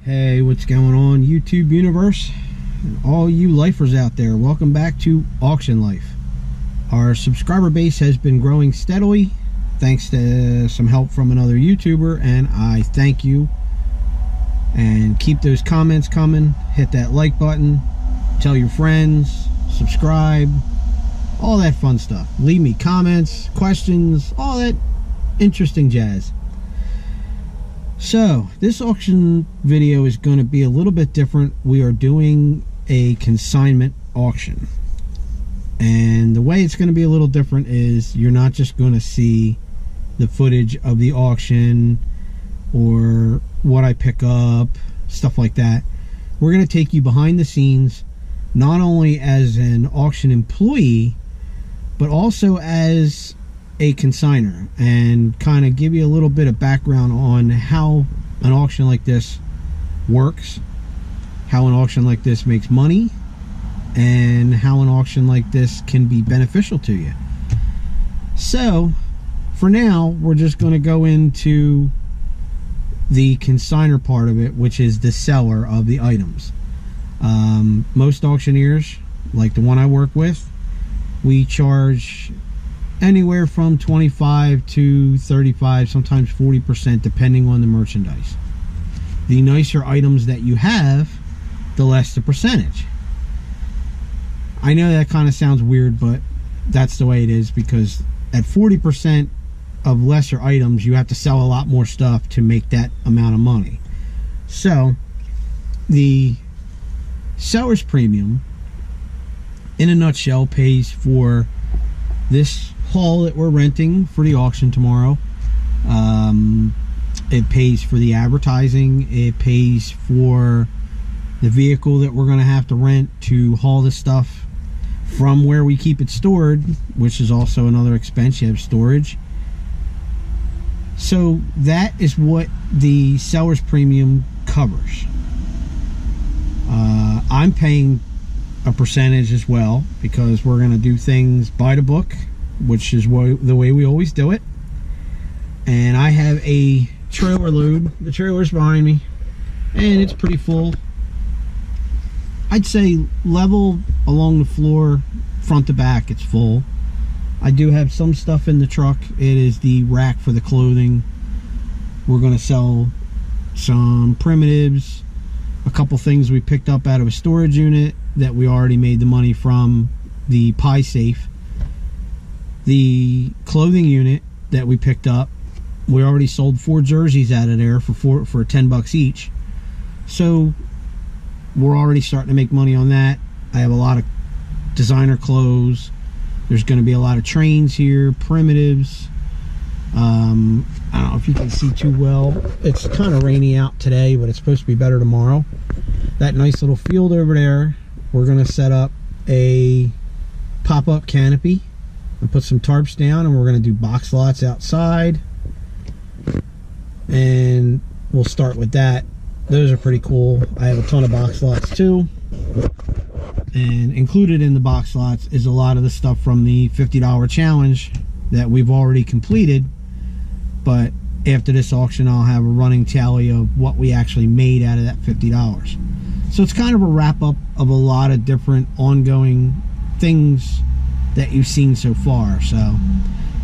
Hey, what's going on, YouTube universe and all you lifers out there? Welcome back to Auction Life. Our subscriber base has been growing steadily thanks to some help from another YouTuber, and I thank you. And keep those comments coming. Hit that like button, tell your friends, subscribe, all that fun stuff. Leave me comments, questions, all that interesting jazz. So this auction video is going to be a little bit different. We are doing a consignment auction, and the way it's going to be a little different is you're not just going to see the footage of the auction or what I pick up, stuff like that. We're going to take you behind the scenes, not only as an auction employee but also as a consigner, and kind of give you a little bit of background on how an auction like this works, how an auction like this makes money, and how an auction like this can be beneficial to you. So for now, we're just going to go into the consigner part of it, which is the seller of the items. Most auctioneers, like the one I work with, we charge anywhere from 25 to 35, sometimes 40%, depending on the merchandise. The nicer items that you have, the less the percentage. I know that kind of sounds weird, but that's the way it is, because at 40% of lesser items, you have to sell a lot more stuff to make that amount of money. So the seller's premium, in a nutshell, pays for this hall that we're renting for the auction tomorrow. It pays for the advertising. It pays for the vehicle that we're going to have to rent to haul this stuff from where we keep it stored, which is also another expense. You have storage. So that is what the seller's premium covers. I'm paying a percentage as well, because we're going to do things by the book, which is the way we always do it. And I have a trailer load. The trailer's behind me, and it's pretty full. I'd say level along the floor, front to back, it's full. I do have some stuff in the truck. It is the rack for the clothing. We're going to sell some primitives, a couple things we picked up out of a storage unit that we already made the money from the pie safe. The clothing unit that we picked up, we already sold 4 jerseys out of there for 10 bucks each. So we're already starting to make money on that. I have a lot of designer clothes. There's going to be a lot of trains here, primitives. I don't know if you can see too well. It's kind of rainy out today, but it's supposed to be better tomorrow. That nice little field over there, we're going to set up a pop-up canopy and put some tarps down, and we're going to do box lots outside, and we'll start with that. Those are pretty cool. I have a ton of box lots too, and included in the box lots is a lot of the stuff from the $50 challenge that we've already completed. But after this auction, I'll have a running tally of what we actually made out of that $50. So it's kind of a wrap-up of a lot of different ongoing things that you've seen so far. So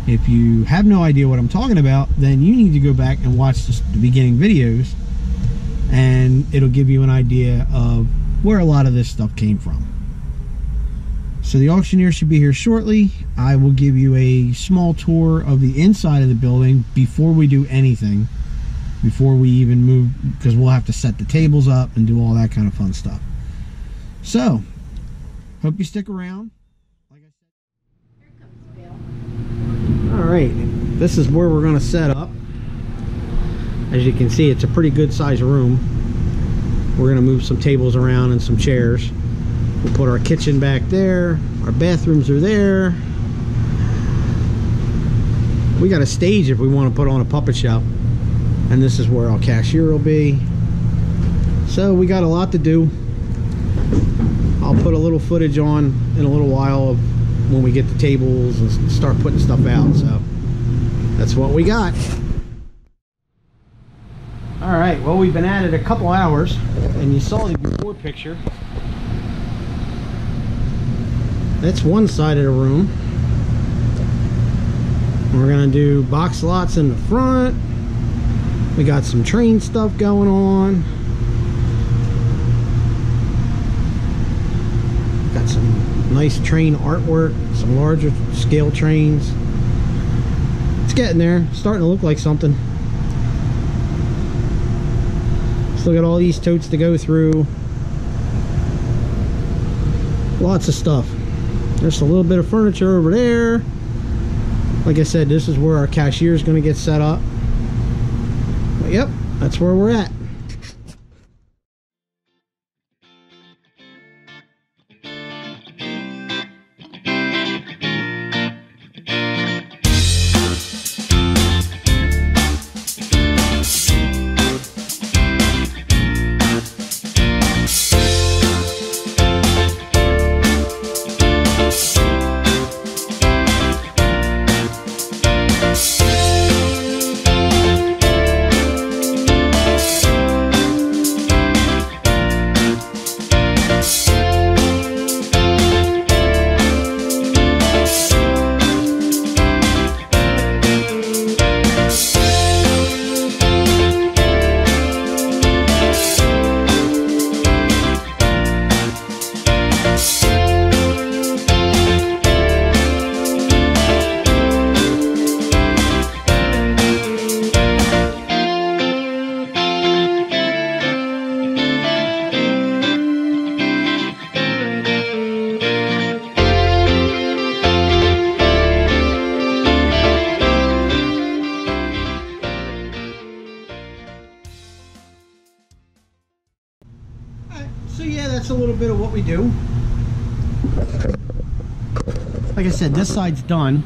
if you have no idea what I'm talking about, then you need to go back and watch the beginning videos, and it'll give you an idea of where a lot of this stuff came from. So the auctioneer should be here shortly. I will give you a small tour of the inside of the building before we do anything, before we even move, because we'll have to set the tables up and do all that kind of fun stuff. So hope you stick around. Alright, this is where we're going to set up. As you can see, it's a pretty good sized room. We're going to move some tables around and some chairs. We'll put our kitchen back there. Our bathrooms are there. We got a stage if we want to put on a puppet show. And this is where our cashier will be. So we got a lot to do. I'll put a little footage on in a little while of when we get the tables and start putting stuff out. So that's what we got. All right, well, we've been at it a couple hours, and you saw the before picture. That's one side of the room. We're gonna do box slots in the front. We got some train stuff going on. Got some nice train artwork, some larger scale trains. It's getting there, starting to look like something. Look at all these totes to go through. Lots of stuff. There's a little bit of furniture over there. Like I said, this is where our cashier is going to get set up. But yep, that's where we're at. So yeah, that's a little bit of what we do. Like I said, this side's done.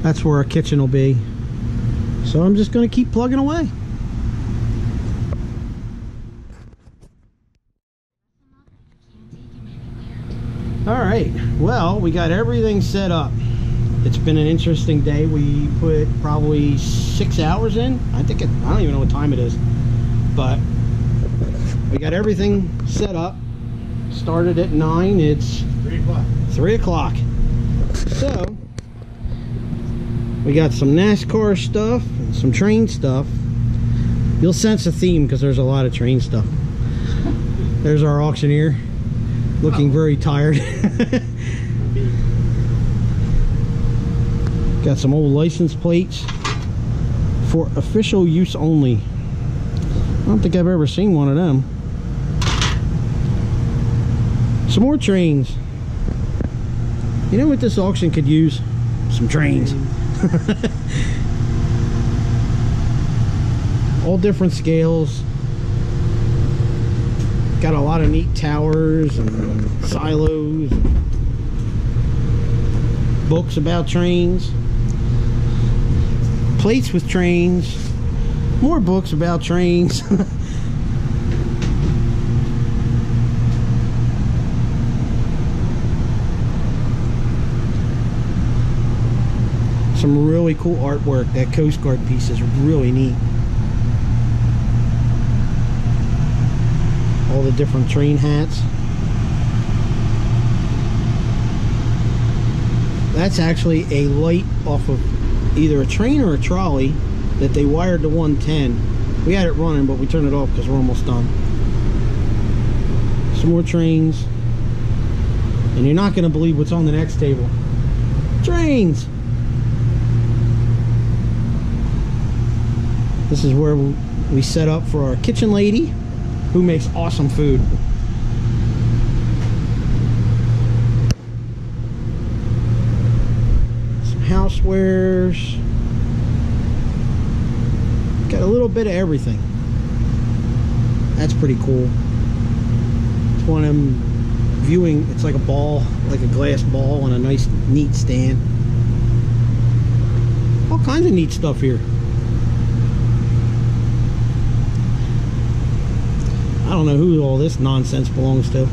That's where our kitchen will be. So I'm just going to keep plugging away. Alright, well, we got everything set up. It's been an interesting day. We put probably 6 hours in. I don't even know what time it is. But we got everything set up. Started at 9. It's 3 o'clock. 3 o'clock. So we got some NASCAR stuff and some train stuff. You'll sense a theme because there's a lot of train stuff. There's our auctioneer looking very tired. Got some old license plates for official use only. I don't think I've ever seen one of them. Some more trains. You know what this auction could use? Some trains. All different scales. Got a lot of neat towers and silos. Books about trains. Plates with trains. More books about trains. Some really cool artwork. That Coast Guard piece is really neat. All the different train hats. That's actually a light off of either a train or a trolley that they wired to 110. We had it running, but we turned it off because we're almost done. Some more trains. And you're not going to believe what's on the next table. Trains! This is where we set up for our kitchen lady, who makes awesome food. Some housewares. Got a little bit of everything. That's pretty cool. It's one of them viewing, it's like a ball, like a glass ball on a nice, neat stand. All kinds of neat stuff here. I don't know who all this nonsense belongs to.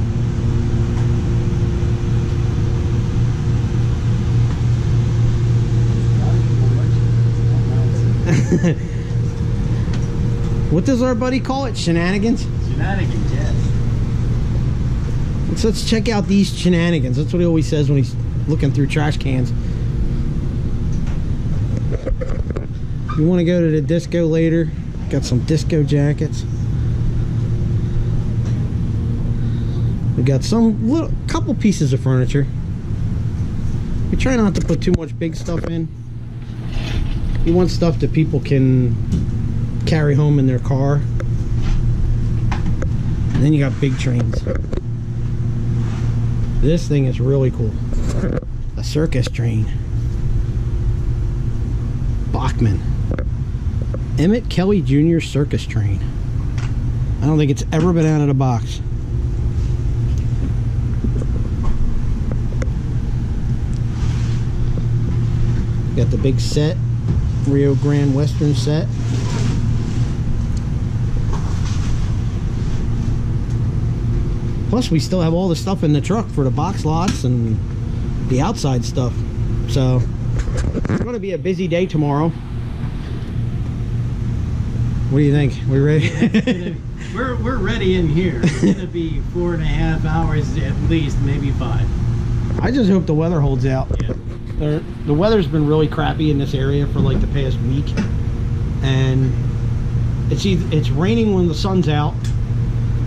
What does our buddy call it? Shenanigans? Shenanigans, yes. So let's check out these shenanigans. That's what he always says when he's looking through trash cans. You want to go to the disco later? Got some disco jackets. We got some couple pieces of furniture. We try not to put too much big stuff in. You want stuff that people can carry home in their car. And then you got big trains. This thing is really cool. A circus train. Bachman. Emmett Kelly Jr. circus train. I don't think it's ever been out of the box. Got the big set, Rio Grande Western set. Plus we still have all the stuff in the truck for the box lots and the outside stuff. So it's going to be a busy day tomorrow. What do you think? We ready? We're ready in here. It's going to be 4.5 hours at least, maybe 5. I just hope the weather holds out. Yeah. The weather's been really crappy in this area for like the past week, and it's raining when the sun's out.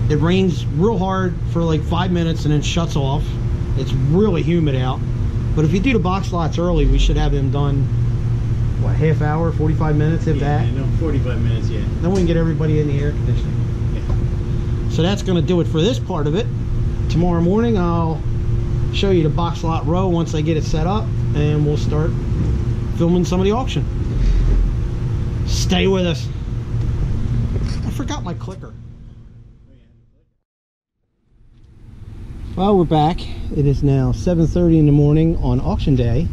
It rains real hard for like 5 minutes and then shuts off. It's really humid out. But if you do the box lots early, we should have them done, what, half hour, 45 minutes, if that? Yeah, no, 45 minutes, yeah. Then we can get everybody in the air conditioning. Yeah. So that's going to do it for this part of it. Tomorrow morning, I'll show you the box lot row once I get it set up, and we'll start filming some of the auction. Stay with us. I forgot my clicker. Well, we're back. It is now 7:30 in the morning on auction day.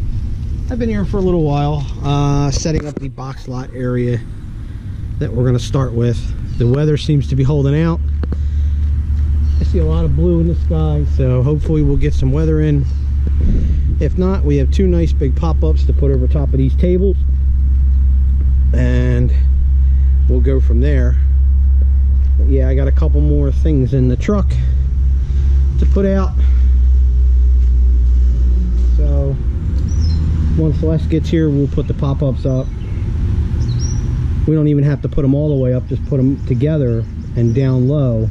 I've been here for a little while, setting up the box lot area that we're going to start with. The weather seems to be holding out. I see a lot of blue in the sky, so hopefully we'll get some weather in. If not, we have 2 nice big pop-ups to put over top of these tables, and we'll go from there. But yeah, I got a couple more things in the truck to put out. So once Celeste gets here, we'll put the pop-ups up. We don't even have to put them all the way up, just put them together and down low.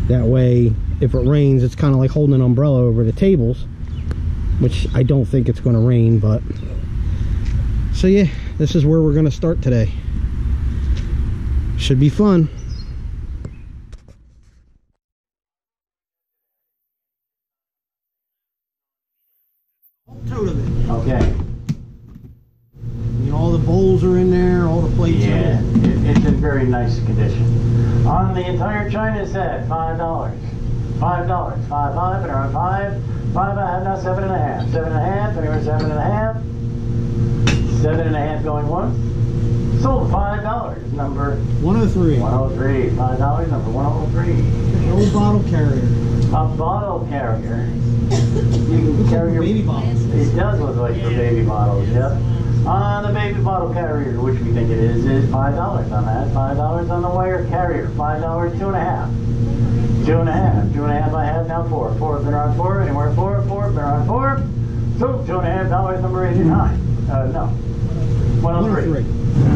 That way, if it rains, it's kind of like holding an umbrella over the tables, which I don't think it's going to rain. But so yeah, this is where we're going to start today. Should be fun. Okay. You know, all the bowls are in there, all the plates are in there. It's in very nice condition. On the entire China set, $5. $5, 5, 5, and around 5. 5.5, now 7.5. 7.5, anywhere 7.5. 7.5 going once. Sold $5. Number 103. 103. $5. Number 103. An old bottle carrier. A bottle carrier. You can carry your baby bottles. It does look like for baby bottles, yep. On the baby bottle carrier, which we think it is $5 on that. $5 on the wire carrier. $5, 2.5. 2.5. 2.5 I have now 4. 4 been around 4. Anywhere 4. 4 been around 4. So $2.5 number 89. No. 103.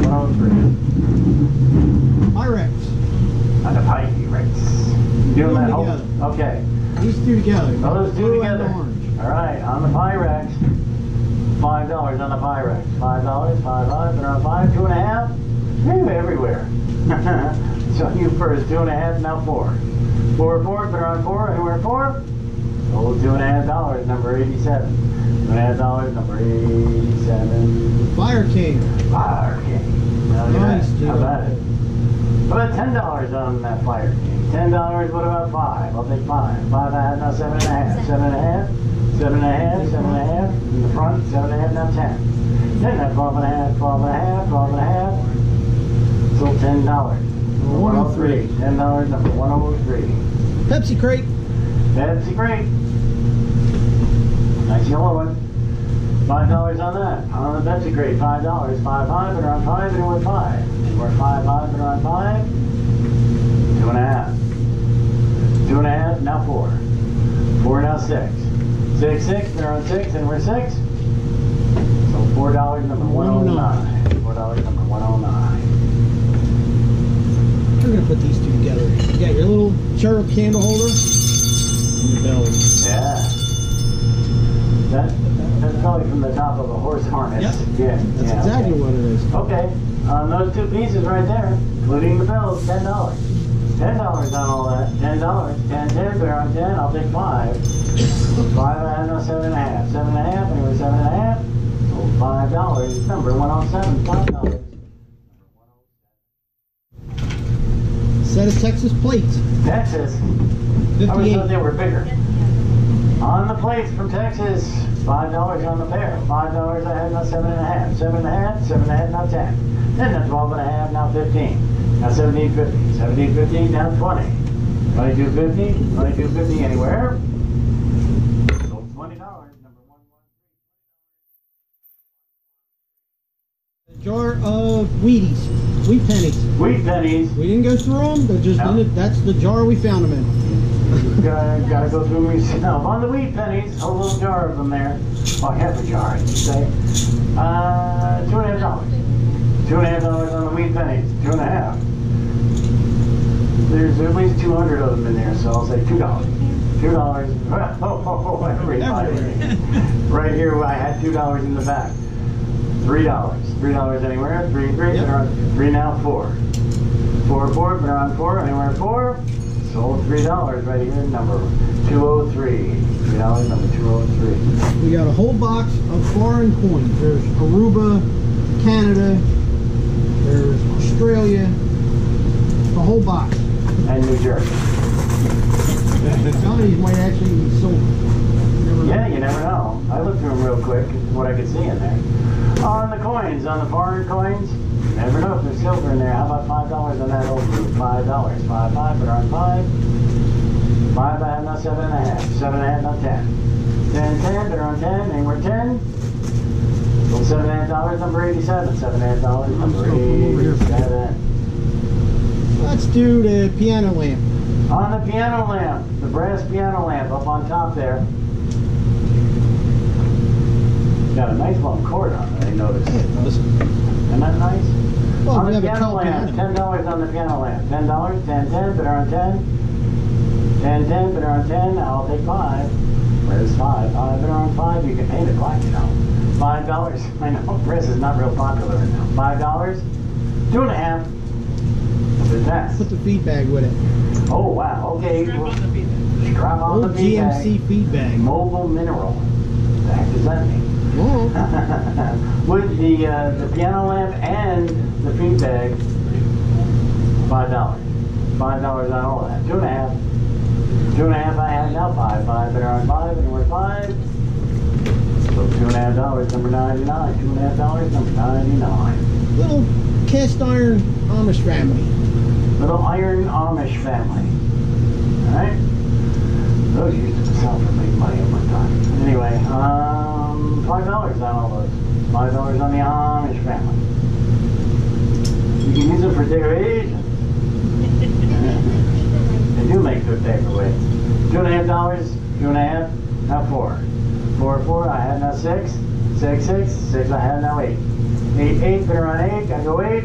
103. Pyrex. On the Pyrex. Doing that whole. Okay. These two together. Those two together. Orange. All right, on the Pyrex. $5 on the Pyrex. $5, 5, been around 5, 2.5. Maybe everywhere. So you first 2.5, now 4. 4, been around 4, anywhere 4. Sold $2.5, number 87. $2.5, number 87. Fire King. Fire King. Nice, How about it? How about $10 on that Fire King? $10, what about 5? I'll take 5. 5.5, now 7.5. 7.5. 7.5, 7.5. In the front, 7.5, now 10. 10, now 12.5, 12.5, 12.5. Sold $10. 103. $10, number 103. Pepsi crate. Pepsi crate. Nice yellow one. $5 on that. On the Pepsi crate, $5. 5, but around 5, and we're 5. And we're 5, but around 5. 2.5. 2.5, now 4. 4, now 6. 6, 6, they're on 6, and we're 6. So $4, number 109. $4, number 109. We're going to put these two together. You got your little cherub candle holder and your bells. Yeah. That's probably from the top of a horse harness. Yep. Yeah. That's yeah, exactly okay. what it is. Okay. Those two pieces right there, including the bells, $10. $10 on all that. $10. 10, 10, they're on 10. I'll take 5. 5, I have no 7.5. 7.5, anyway, 7.5. So $5. Number 107. $5. Set of Texas plates. Texas. I always thought they were bigger. On the plates from Texas, $5 on the pair. $5, I have now 7.5. 7.5, 7.5, now 10. Then now 12.5, now 15. Now 17.50. 17.50, now 20. 22.50, 22.50 anywhere. So $20, number 113. A jar of Wheaties. Wheat pennies. Wheat pennies. We didn't go through them. They're just in it. That's the jar we found them in. Gotta go through them yourself. On the wheat pennies, a little jar of them there. Oh, half a jar, you say. $2.50. $2.50 on the wheat pennies. 2.5. There's at least 200 of them in there, so I'll say $2. $2. Oh, everybody. Right here, I had $2 in the back. $3. $3 anywhere. 3, 3, yep. 3 now, 4. 4, 4, but around 4, anywhere 4. Sold $3 right here, number 203. $3, number 203. We got a whole box of foreign coins. There's Aruba, Canada, there's Australia, the whole box. And New Jersey. Some of these might actually be sold. Yeah, you never know. I looked through them real quick, what I could see in there. On the coins, on the foreign coins, you never know if there's silver in there. How about $5 on that old group? $5. 5, 5, but on 5. 5, I have now 7.5. 7.5, not 10. 10, 10, but on 10, anywhere 10. So $7.5, number 87. $7.5, number 87. Let's do the piano lamp. On the piano lamp, the brass piano lamp up on top there. Got a nice long cord on it, I noticed. Yeah, it does. Isn't that nice? Well, on we the have a piano lamp, $10 on the piano lamp. $10, 10, 10, but on 10. 10, 10, but on 10, I'll take 5. Where's 5? 5, but on 5, you can paint it black, you know. $5, I know, brass is not real popular right now. $5, 2.5. What is that? Put the feed bag with it. Oh, wow, okay. Strap on the Old feed bag. GMC feed bag. Mobile mineral. What the heck does that mean? Oh. With the piano lamp and the feed bag, $5. $5 on all of that. 2.5. 2.5 I have now. 5. 5 that are on 5, and we're 5. So $2.5, number 99. $2.5, number 99. Little cast iron Amish family. Little iron Amish family. Alright? Those used to sell for big money at one time. Anyway, $5 on all those. $5 on the Amish family. You can use them for decoration. They do make good paperweight. $2.5, 2.5, now 4. 4, 4, I have now 6. 6, 6, 6, I have now 8. 8, 8, better on 8, gotta go 8.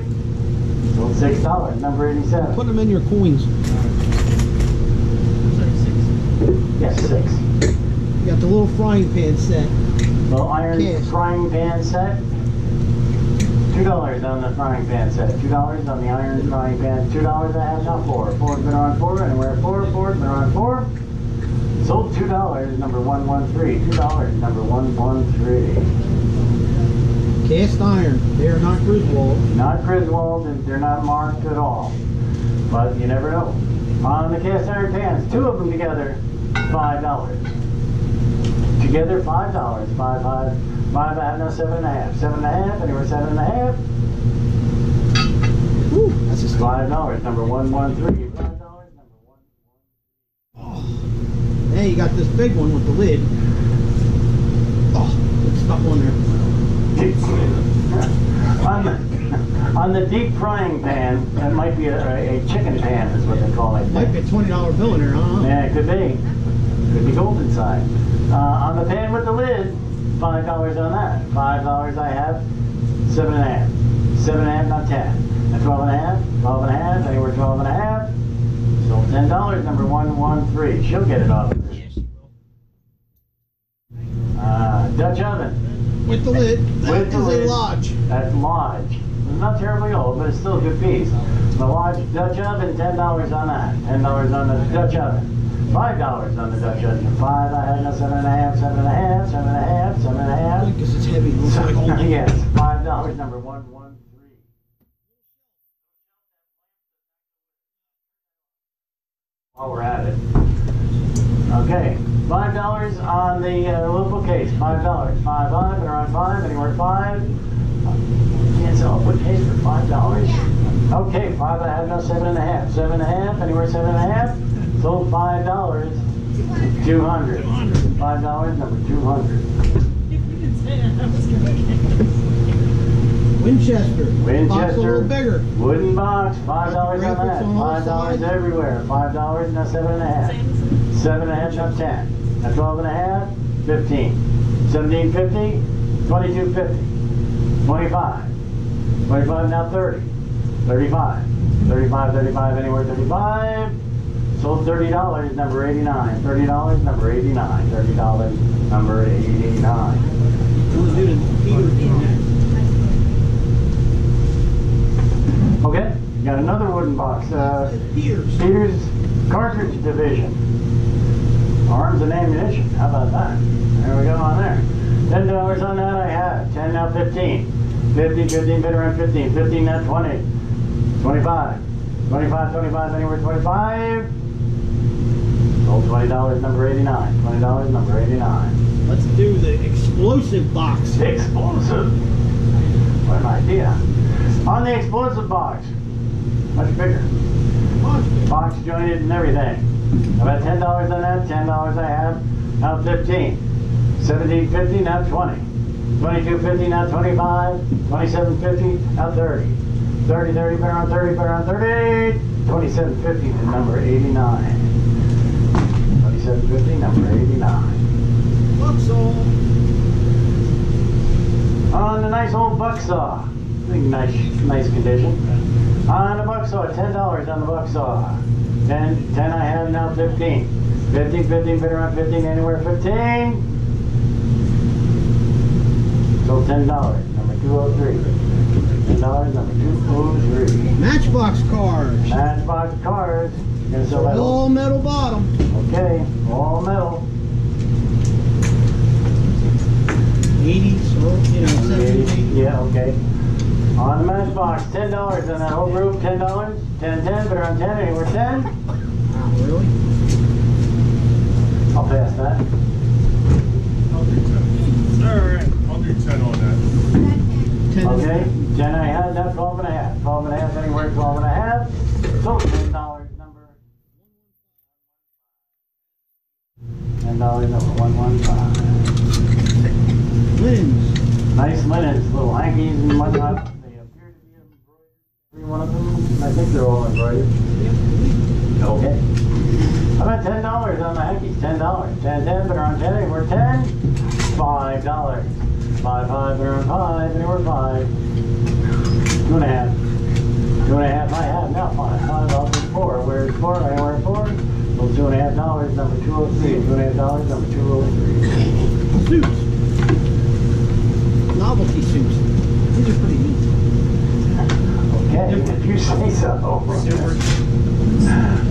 Sold $6, number 87. Put them in your coins. Yes, 6. You got the little frying pan set. Little iron frying pan set. $2 on the frying pan set. $2 on the iron frying pan. $2 I have now 4. 4's been on 4, and we're 4. 4's been on 4. Sold $2, number 113. $2, number 113. Cast iron. They are not Griswold. Not Griswold, and they're not marked at all. But you never know. On the cast iron pans, 2 of them together, $5. Together, $5. 5, 5. 5, I have now 7.5. 7.5, anywhere 7.5. Ooh, that's just $5, number 113. $5, number 113. Oh. Hey, you got this big one with the lid. Oh, it's couple in there. On the deep frying pan, that might be a chicken pan, is what they call it. Might be a $20 bill in there, huh? Yeah, it could be. Could be gold inside. On the pan with the lid, $5 on that. $5 I have, 7.5. 7.5, not 10. At 12.5, 12.5, anywhere 12.5. So $10, number 113. She'll get it off of this. Dutch oven. With the lid. That With the is lid. a Lodge. That's Lodge. It's not terribly old, but it's still a good piece. The Lodge Dutch oven, $10 on that. $10 on the Dutch oven. $5 on the Dutch oven. 5, I had no 7.5, 7.5, 7.5, 7.5. Because it's heavy. It looks like old. Yes, $5, number 113. While we're at it. Okay, $5 on the little bookcase. $5. 5, been around 5, anywhere 5. Can't sell a bookcase for $5. Okay, 5, I have no 7.5. 7.5, anywhere 7.5. Sold $5. 200. $5, number 200. Winchester. Winchester. Box a little bigger. Wooden box, $5 on that. Graphics on all $5 sides. everywhere. $5, now 7.5. 7.5, now 10. Now 12.5, 15. 17.50, 22.50. 25. 25, now 30. 35. 35, 35, anywhere 35. Sold $30, number 89. $30, number 89. $30, number 89. Okay, got another wooden box. Peter's Cartridge Division. Arms and ammunition. How about that? There we go on there. $10 on that I have. 10 now 15. 15, 15, bid around 15. 15 now 20. 25. 25, 25, anywhere 25. Sold $20, number 89. $20, number 89. Let's do the explosive box. Explosive. What an idea. On the explosive box. Much bigger. Box jointed and everything. About $10 on that. $10 I have. Now 15. 17.50, now 20. 22.50, now 25. 27.50, now 30. 30, 30, better on 30, better on 30. 27.50 to number 89. 27.50, number 89. Bucksaw. On the nice old bucksaw. I think nice condition. On the bucksaw, $10 on the bucksaw. 10 I have, now 15. 15, 15, bid around 15, anywhere 15. So $10, number 203. $10, number 203. Matchbox cars. Matchbox cars. Gonna sell that All metal bottom. Okay, all metal. 80s, or, 70s. Yeah, okay. On the Matchbox, $10 on that whole group, $10. 10, 10, but around 10, anywhere 10. Oh, really? I'll pass that. Alright, I'll do 10 on that. 10. Okay, 10 I had, now 12.5. 12.5, anywhere 12.5. So $10 number. $10 number 115. Linens. Nice linens, little hankies and whatnot. They appear to be embroidered. Every one of them, I think they're all embroidered. Okay. How about $10 on the hankies? $10. 10, 10, but around 10, anywhere 10. $5. 5, 5, but around 5, anywhere 5. 2.5. 2.5 I have, now 5. 5, I'll do 4. Where's 4? Anywhere 4. So $2.5, number 203. $2.5, number 203. Suits. Novelty suits. These are pretty neat. Okay, if you say so.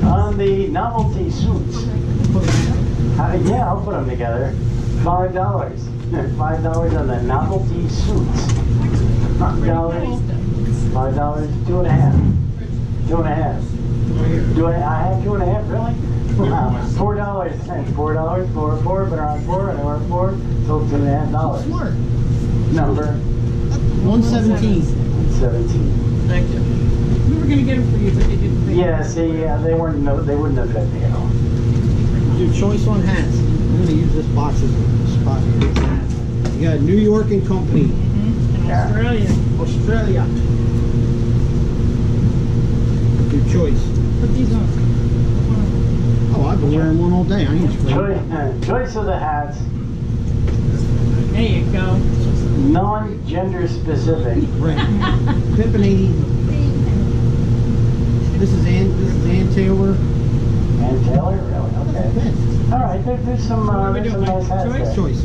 On the novelty suits. Yeah, I'll put them together. $5. $5 on the novelty suits. $5. $5. 2.5. 2.5. Do I have 2.5? Really? Wow. $4. $4. 4, but around 4, anywhere 4. So $2.5. Smart. Number 117. 17. Thank you. We were going to get them for you, but they didn't. Yeah, see, they weren't. No, they wouldn't have fit me at all. Do choice on hats. I'm going to use this box as a spot for these hats. You got New York and Company. And Yeah. Australia. Australia. Your choice. Put these on. Oh, I've been wearing one all day. I ain't afraid. Choice of the hats, There you go. non-gender specific. Right. Pippin. This is Ann Taylor. And Taylor, really? Okay. All right, there's some nice hats Choice? there. Choice.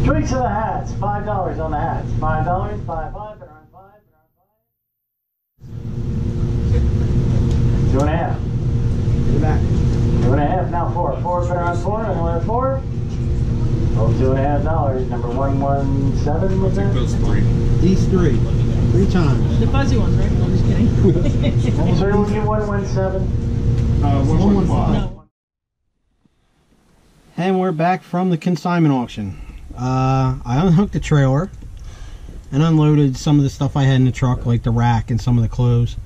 Choice of the hats, $5 on the hats. $5, 5, 5, but around 5, but around 5. 2.5. In the back. 2.5, now 4. 4, but around 4, another 4. Oh, $2.5. Number 117 was that? Those three. These three. 3 times. The fuzzy ones, right? No, I'm just kidding. So we'll get 117. 115. No. And we're back from the consignment auction. I unhooked the trailer and unloaded some of the stuff I had in the truck, like the rack and some of the clothes.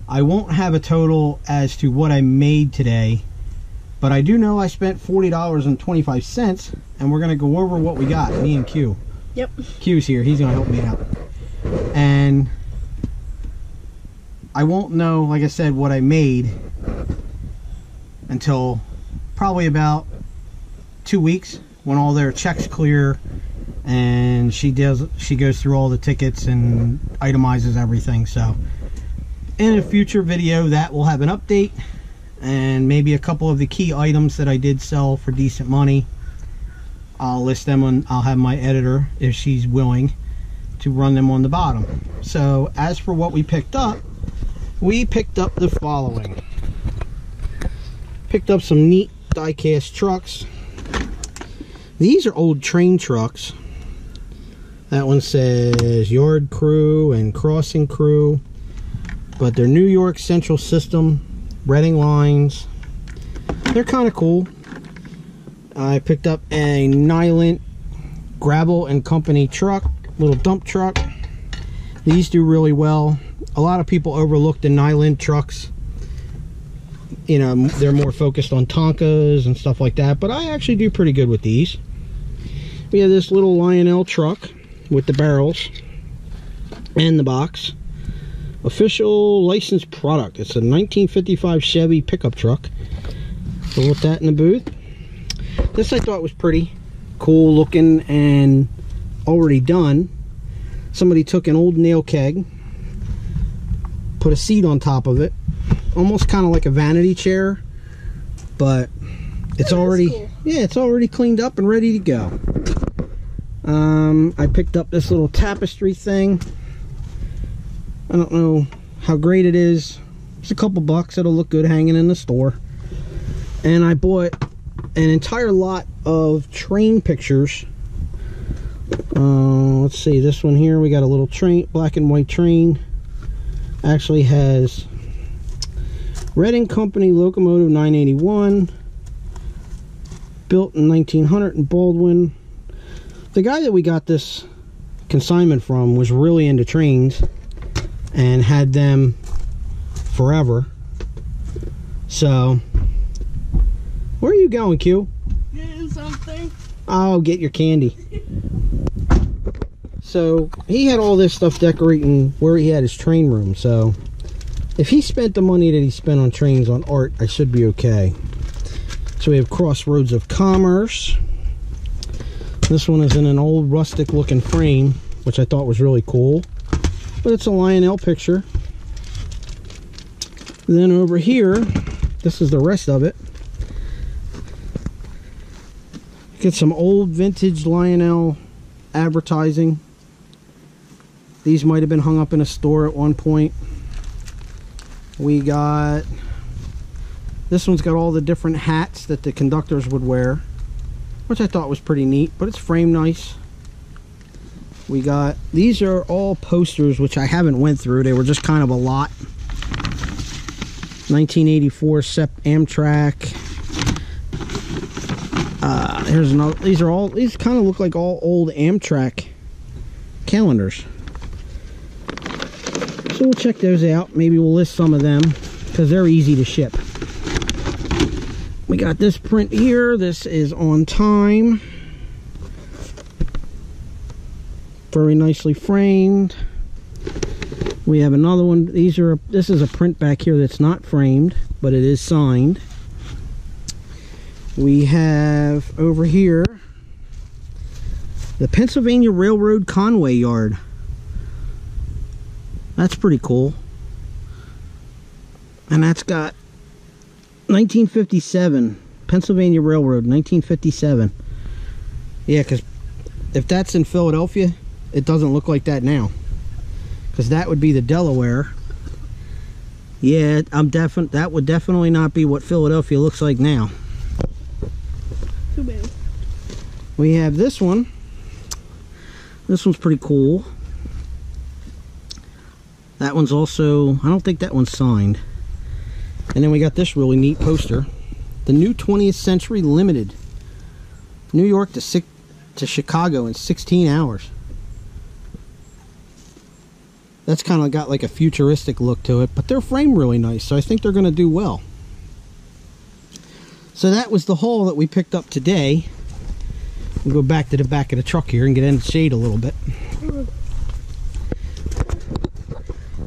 I won't have a total as to what I made today, but I do know I spent $40.25, and we're going to go over what we got, me and Q. Yep. Q's here, he's going to help me out. And I won't know, like I said, what I made until probably about 2 weeks, when all their checks clear and she goes through all the tickets and itemizes everything. So in a future video that will have an update and maybe a couple of the key items that I did sell for decent money. I'll list them on, I'll have my editor, if she's willing, to run them on the bottom. So as for what we picked up the following. Picked up some neat die-cast trucks. These are old train trucks. That one says yard crew and crossing crew, but they're New York Central System Reading lines. They're kind of cool. I picked up a Nyland Gravel and Company truck, little dump truck. These do really well. A lot of people overlook the Nyland trucks. You know, they're more focused on Tonkas and stuff like that, but I actually do pretty good with these. We have this little Lionel truck with the barrels and the box. Official licensed product. It's a 1955 Chevy pickup truck. So with that in the booth. This I thought was pretty cool looking and already done. Somebody took an old nail keg, put a seat on top of it, almost kind of like a vanity chair, but it's already cool. Yeah, it's already cleaned up and ready to go. I picked up this little tapestry thing. I don't know how great it is. It's a couple bucks. It'll look good hanging in the store. And I bought an entire lot of train pictures. Let's see, this one here, we got a little train, black and white train. Actually has Reading Company locomotive 981, built in 1900 in Baldwin. The guy that we got this consignment from was really into trains and had them forever. So, where are you going, Q? Getting something. I'll get your candy. So he had all this stuff decorating where he had his train room. So if he spent the money that he spent on trains on art, I should be okay. So we have Crossroads of Commerce. This one is in an old rustic looking frame, which I thought was really cool. But it's a Lionel picture. Then over here, this is the rest of it. Get some old vintage Lionel advertising. These might have been hung up in a store at one point. We got, this one's got all the different hats that the conductors would wear, which I thought was pretty neat, but it's framed nice. We got, these are all posters, which I haven't went through. They were just kind of a lot. 1984 SEP Amtrak. Here's another, these kind of look like all old Amtrak calendars. So we'll check those out. Maybe we'll list some of them because they're easy to ship. We got this print here. This is On Time. Very nicely framed. We have another one. This is a print back here that's not framed, but it is signed. We have over here the Pennsylvania Railroad Conway Yard. That's pretty cool. And that's got 1957 Pennsylvania Railroad, 1957. Yeah, because if that's in Philadelphia, it doesn't look like that now, because that would be the Delaware. Yeah, that would definitely not be what Philadelphia looks like now. Too bad. We have this one. This one's pretty cool. That one's also, I don't think that one's signed. And then we got this really neat poster. The New 20th Century Limited. New York to Chicago in 16 hours. That's kind of got like a futuristic look to it, but they're framed really nice, so I think they're going to do well. So that was the haul that we picked up today. We'll go back to the back of the truck here and get in the shade a little bit.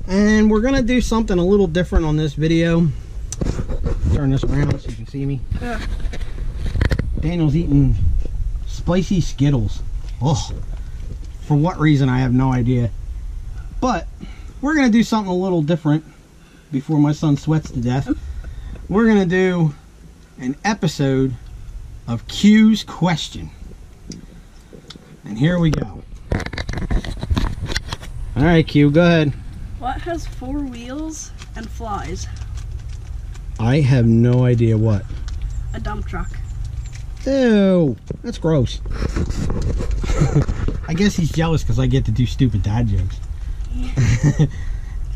And we're going to do something a little different on this video. Turn this around so you can see me. Yeah. Daniel's eating spicy Skittles. Oh, for what reason I have no idea. But we're going to do something a little different before my son sweats to death. We're going to do an episode of Q's Question. And here we go. Alright, Q, go ahead. What has 4 wheels and flies? I have no idea what. A dump truck. Ew, that's gross. I guess he's jealous because I get to do stupid dad jokes.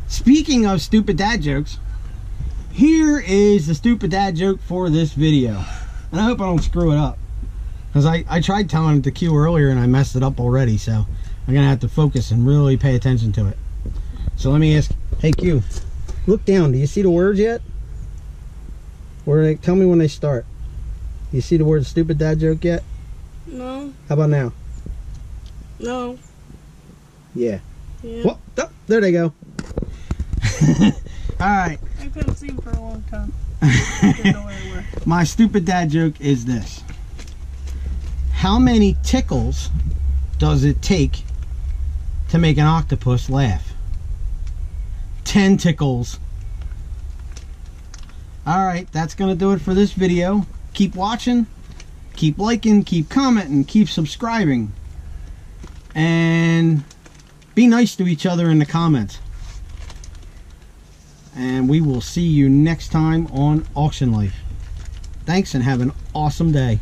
Speaking of stupid dad jokes, here is the stupid dad joke for this video. And I hope I don't screw it up, because I tried telling it to Q earlier and I messed it up already, so I'm going to have to focus and really pay attention to it. So let me ask, hey Q, look down. Do you see the words yet? Tell me when they start. You see the word stupid dad joke yet? No. How about now? No. Yeah. Yeah. Well, oh, there they go. Alright. I couldn't see him for a long time. Didn't know where they were. My stupid dad joke is this. How many tickles does it take to make an octopus laugh? 10 tickles. Alright, that's going to do it for this video. Keep watching, keep liking, keep commenting, keep subscribing. And be nice to each other in the comments. And we will see you next time on Auction Life. Thanks and have an awesome day.